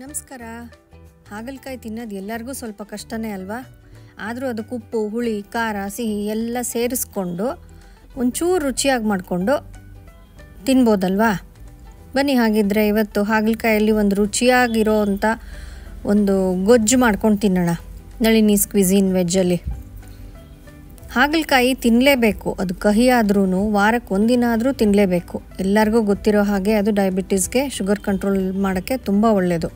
ನಮಸ್ಕಾರ. ಹಾಗಲಕಾಯಿ ತಿನ್ನೋದು ಎಲ್ಲರಿಗೂ ಸ್ವಲ್ಪ ಕಷ್ಟನೇ ಅಲ್ವಾ? ಆದರೂ ಅದಕ್ಕೆ ಉಪ್ಪು, ಹುಳಿ, ಖಾರ, ಸಿಹಿ ಎಲ್ಲ ಸೇರಿಸ್ಕೊಂಡು ಒಂಚೂರು ರುಚಿಯಾಗಿ ಮಾಡಿಕೊಂಡು ತಿನ್ಬೋದಲ್ವಾ? ಬನ್ನಿ ಹಾಗಿದ್ರೆ ಇವತ್ತು ಹಾಗಲಕಾಯಲ್ಲಿ ಒಂದು ರುಚಿಯಾಗಿರೋ ಅಂಥ ಒಂದು ಗೊಜ್ಜು ಮಾಡ್ಕೊಂಡು ತಿನ್ನೋಣ. ನಳಿನೀಸ್ ಕ್ವಿಝೀನ್ ವೆಜ್ಜಲ್ಲಿ ಹಾಗಲಕಾಯಿ ತಿನ್ನಲೇಬೇಕು. ಅದು ಕಹಿ ಆದ್ರೂ ವಾರಕ್ಕೆ ಒಂದಿನ ಆದರೂ ತಿನ್ನಲೇಬೇಕು. ಎಲ್ಲರಿಗೂ ಗೊತ್ತಿರೋ ಹಾಗೆ ಅದು ಡಯಾಬಿಟೀಸ್ಗೆ, ಶುಗರ್ ಕಂಟ್ರೋಲ್ ಮಾಡೋಕ್ಕೆ ತುಂಬ ಒಳ್ಳೆಯದು.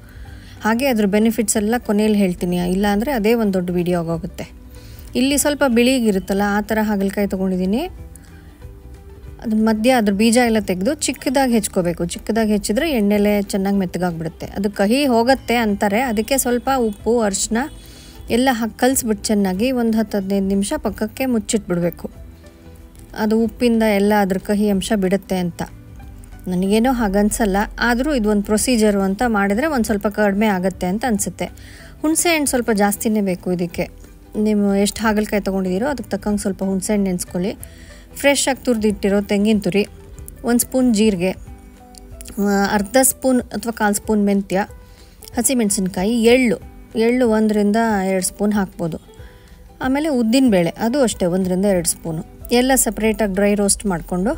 ಹಾಗೆ ಅದ್ರ ಬೆನಿಫಿಟ್ಸ್ ಎಲ್ಲ ಕೊನೆಯಲ್ಲಿ ಹೇಳ್ತೀನಿ, ಇಲ್ಲಾಂದರೆ ಅದೇ ಒಂದು ದೊಡ್ಡ ವಿಡಿಯೋ ಆಗೋಗುತ್ತೆ. ಇಲ್ಲಿ ಸ್ವಲ್ಪ ಬಿಳಿಗಿರುತ್ತಲ್ಲ ಆ ಥರ ಹಾಗಲಕಾಯಿ ತೊಗೊಂಡಿದ್ದೀನಿ. ಅದ್ರ ಮಧ್ಯೆ ಅದ್ರ ಬೀಜ ಎಲ್ಲ ತೆಗೆದು ಚಿಕ್ಕದಾಗಿ ಹೆಚ್ಕೋಬೇಕು. ಚಿಕ್ಕದಾಗಿ ಹೆಚ್ಚಿದ್ರೆ ಎಣ್ಣೆಲೆ ಚೆನ್ನಾಗಿ ಮೆತ್ತಗಾಗ್ಬಿಡುತ್ತೆ. ಅದು ಕಹಿ ಹೋಗುತ್ತೆ ಅಂತಾರೆ. ಅದಕ್ಕೆ ಸ್ವಲ್ಪ ಉಪ್ಪು, ಅರಿಶಿನ ಎಲ್ಲ ಹಾಕಿ ಕಲಿಸ್ಬಿಟ್ಟು ಚೆನ್ನಾಗಿ ಒಂದು 10-15 ನಿಮಿಷ ಪಕ್ಕಕ್ಕೆ ಮುಚ್ಚಿಟ್ಬಿಡ್ಬೇಕು. ಅದು ಉಪ್ಪಿಂದ ಎಲ್ಲ ಅದ್ರ ಕಹಿ ಅಂಶ ಬಿಡುತ್ತೆ ಅಂತ. ನನಗೇನೋ ಹಾಗನ್ಸಲ್ಲ, ಆದರೂ ಇದು ಒಂದು ಪ್ರೊಸೀಜರು ಅಂತ ಮಾಡಿದರೆ ಒಂದು ಸ್ವಲ್ಪ ಕಡಿಮೆ ಆಗುತ್ತೆ ಅಂತ ಅನಿಸುತ್ತೆ. ಹುಣಸೆ ಹಣ್ಣು ಸ್ವಲ್ಪ ಜಾಸ್ತಿನೇ ಬೇಕು ಇದಕ್ಕೆ. ನೀವು ಎಷ್ಟು ಹಾಗಲಕಾಯಿ ತೊಗೊಂಡಿದ್ದೀರೋ ಅದಕ್ಕೆ ತಕ್ಕಂಗೆ ಸ್ವಲ್ಪ ಹುಣಸೆ ಹಣ್ಣು ನೆನೆಸ್ಕೊಳ್ಳಿ. ಫ್ರೆಶ್ ಆಗಿ ತುರಿದಿಟ್ಟಿರೋ ತೆಂಗಿನ ತುರಿ, 1 ಸ್ಪೂನ್ ಜೀರಿಗೆ, ಅರ್ಧ ಸ್ಪೂನ್ ಅಥವಾ 1/4 ಸ್ಪೂನ್ ಮೆಂತ್ಯ, ಹಸಿಮೆಣಸಿನ್ಕಾಯಿ, ಎಳ್ಳು 1-2 ಸ್ಪೂನ್ ಹಾಕ್ಬೋದು. ಆಮೇಲೆ ಉದ್ದಿನಬೇಳೆ ಅದು ಅಷ್ಟೇ 1-2 ಸ್ಪೂನು. ಎಲ್ಲ ಸಪ್ರೇಟಾಗಿ ಡ್ರೈ ರೋಸ್ಟ್ ಮಾಡಿಕೊಂಡು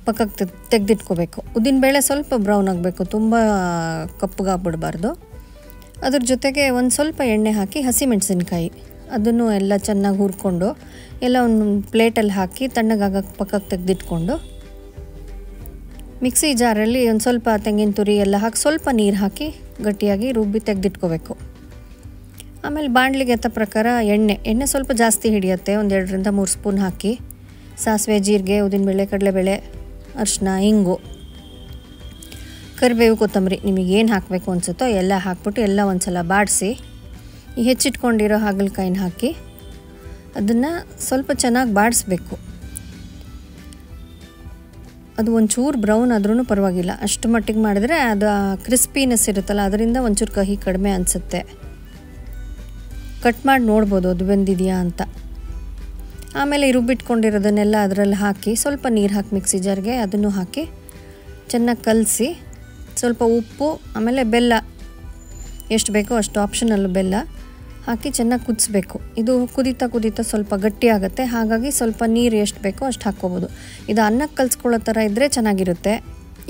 ಪಕ್ಕಕ್ಕೆ ತೆಗೆದಿಟ್ಕೋಬೇಕು. ಉದ್ದಿನಬೇಳೆ ಸ್ವಲ್ಪ ಬ್ರೌನ್ ಆಗಬೇಕು, ತುಂಬ ಕಪ್ಪಗಾಗ್ಬಿಡಬಾರ್ದು. ಅದ್ರ ಜೊತೆಗೆ ಒಂದು ಸ್ವಲ್ಪ ಎಣ್ಣೆ ಹಾಕಿ ಹಸಿಮೆಣಸಿನ್ಕಾಯಿ ಅದನ್ನು ಎಲ್ಲ ಚೆನ್ನಾಗಿ ಹುರ್ಕೊಂಡು ಎಲ್ಲ ಒಂದು ಪ್ಲೇಟಲ್ಲಿ ಹಾಕಿ ತಣ್ಣಗಾಗಕ್ಕೆ ಪಕ್ಕಕ್ಕೆ ತೆಗೆದಿಟ್ಕೊಂಡು ಮಿಕ್ಸಿ ಜಾರಲ್ಲಿ ಒಂದು ಸ್ವಲ್ಪ ತೆಂಗಿನ ತುರಿ ಎಲ್ಲ ಹಾಕಿ ಸ್ವಲ್ಪ ನೀರು ಹಾಕಿ ಗಟ್ಟಿಯಾಗಿ ರುಬ್ಬಿ ತೆಗೆದಿಟ್ಕೋಬೇಕು. ಆಮೇಲೆ ಬಾಣಲಿಗೆ ಎತ್ತ ಪ್ರಕಾರ ಎಣ್ಣೆ ಸ್ವಲ್ಪ ಜಾಸ್ತಿ ಹಿಡಿಯುತ್ತೆ. 1-2-3 ಸ್ಪೂನ್ ಹಾಕಿ ಸಾಸಿವೆ, ಜೀರಿಗೆ, ಉದ್ದಿನಬೇಳೆ, ಕಡಲೆಬೇಳೆ, ಅರಿಶಿನ, ಇಂಗು, ಕರಿಬೇವು, ಕೊತ್ತಂಬರಿ ನಿಮಗೇನು ಹಾಕಬೇಕು ಅನಿಸುತ್ತೋ ಎಲ್ಲ ಹಾಕ್ಬಿಟ್ಟು ಎಲ್ಲ ಒಂದು ಸಲ ಬಾಡಿಸಿ ಈ ಹೆಚ್ಚಿಟ್ಕೊಂಡಿರೋ ಹಾಗಲಕಾಯಿನ ಹಾಕಿ ಅದನ್ನು ಸ್ವಲ್ಪ ಚೆನ್ನಾಗಿ ಬಾಡಿಸ್ಬೇಕು. ಅದು ಒಂಚೂರು ಬ್ರೌನ್ ಆದ್ರೂ ಪರವಾಗಿಲ್ಲ, ಅಷ್ಟು ಮಟ್ಟಿಗೆ ಮಾಡಿದ್ರೆ ಅದು ಕ್ರಿಸ್ಪಿನೆಸ್ ಇರುತ್ತಲ್ಲ ಅದರಿಂದ ಒಂಚೂರು ಕಹಿ ಕಡಿಮೆ ಅನಿಸುತ್ತೆ. ಕಟ್ ಮಾಡಿ ನೋಡ್ಬೋದು ಅದು ಬೆಂದಿದೆಯಾ ಅಂತ. ಆಮೇಲೆ ರುಬ್ಬಿಟ್ಕೊಂಡಿರೋದನ್ನೆಲ್ಲ ಅದರಲ್ಲಿ ಹಾಕಿ ಸ್ವಲ್ಪ ನೀರು ಹಾಕಿ ಮಿಕ್ಸಿ ಜಾರ್ಗೆ ಅದನ್ನು ಹಾಕಿ ಚೆನ್ನಾಗಿ ಕಲಸಿ ಸ್ವಲ್ಪ ಉಪ್ಪು ಆಮೇಲೆ ಬೆಲ್ಲ ಎಷ್ಟು ಬೇಕೋ ಅಷ್ಟು ಆಪ್ಷನಲ್ಲು ಬೆಲ್ಲ ಹಾಕಿ ಚೆನ್ನಾಗಿ ಕುದಿಸ್ಬೇಕು. ಇದು ಕುದೀತಾ ಸ್ವಲ್ಪ ಗಟ್ಟಿ ಆಗುತ್ತೆ. ಹಾಗಾಗಿ ಸ್ವಲ್ಪ ನೀರು ಎಷ್ಟು ಬೇಕೋ ಅಷ್ಟು ಹಾಕ್ಕೋಬೋದು. ಇದು ಅನ್ನಕ್ಕೆ ಕಲಿಸ್ಕೊಳ್ಳೋ ಥರ ಇದ್ದರೆ ಚೆನ್ನಾಗಿರುತ್ತೆ.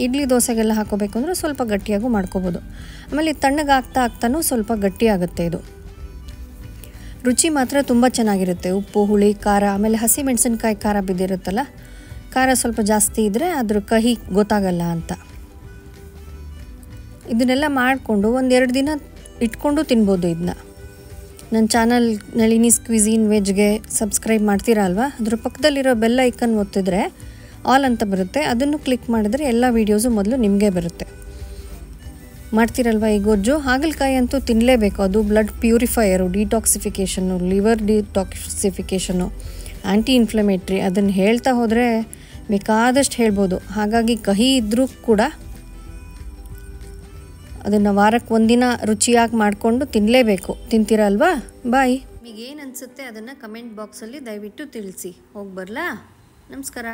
ಇಡ್ಲಿ ದೋಸೆಗೆಲ್ಲ ಹಾಕೋಬೇಕು ಅಂದರೆ ಸ್ವಲ್ಪ ಗಟ್ಟಿಯಾಗೂ ಮಾಡ್ಕೋಬೋದು. ಆಮೇಲೆ ತಣ್ಣಗಾಗ್ತಾನೂ ಸ್ವಲ್ಪ ಗಟ್ಟಿ ಆಗುತ್ತೆ. ಇದು ರುಚಿ ಮಾತ್ರ ತುಂಬ ಚೆನ್ನಾಗಿರುತ್ತೆ. ಉಪ್ಪು, ಹುಳಿ, ಖಾರ, ಆಮೇಲೆ ಹಸಿಮೆಣಸಿನ್ಕಾಯಿ ಖಾರ ಬಿದ್ದಿರುತ್ತಲ್ಲ, ಖಾರ ಸ್ವಲ್ಪ ಜಾಸ್ತಿ ಇದ್ದರೆ ಅದ್ರ ಕಹಿ ಗೊತ್ತಾಗಲ್ಲ ಅಂತ. ಇದನ್ನೆಲ್ಲ ಮಾಡಿಕೊಂಡು 1-2 ದಿನ ಇಟ್ಕೊಂಡು ತಿನ್ಬೋದು. ಇದನ್ನ ನನ್ನ ಚಾನಲ್ ನಳಿನೀಸ್ ಕ್ವಿಝೀನ್ ವೆಜ್ಗೆ ಸಬ್ಸ್ಕ್ರೈಬ್ ಮಾಡ್ತೀರಾ ಅಲ್ವಾ? ಅದ್ರ ಪಕ್ಕದಲ್ಲಿರೋ ಬೆಲ್ ಐಕನ್ ಒತ್ತಿದ್ರೆ ಆಲ್ ಅಂತ ಬರುತ್ತೆ. ಅದನ್ನು ಕ್ಲಿಕ್ ಮಾಡಿದ್ರೆ ಎಲ್ಲ ವೀಡಿಯೋಸು ಮೊದಲು ನಿಮಗೆ ಬರುತ್ತೆ. ಮಾಡ್ತೀರಲ್ವ ಈ ಗೊಜ್ಜು? ಹಾಗಲಕಾಯಿ ಅಂತೂ ತಿನ್ನಲೇಬೇಕು. ಅದು blood purifier, detoxification, liver detoxification, anti inflammatory, ಅದನ್ನು ಹೇಳ್ತಾ ಹೋದರೆ ಬೇಕಾದಷ್ಟು ಹೇಳ್ಬೋದು. ಹಾಗಾಗಿ ಕಹಿ ಇದ್ದರೂ ಕೂಡ ಅದನ್ನು ವಾರಕ್ಕೆ ಒಂದಿನ ರುಚಿಯಾಗಿ ಮಾಡಿಕೊಂಡು ತಿನ್ನಲೇಬೇಕು. ತಿಂತೀರಾ ಅಲ್ವಾ? ಬಾಯ್. ನಿಮಗೇನು ಅನಿಸುತ್ತೆ ಅದನ್ನು ಕಮೆಂಟ್ ಬಾಕ್ಸಲ್ಲಿ ದಯವಿಟ್ಟು ತಿಳಿಸಿ. ಹೋಗಿ ಬರಲಾ? ನಮಸ್ಕಾರ.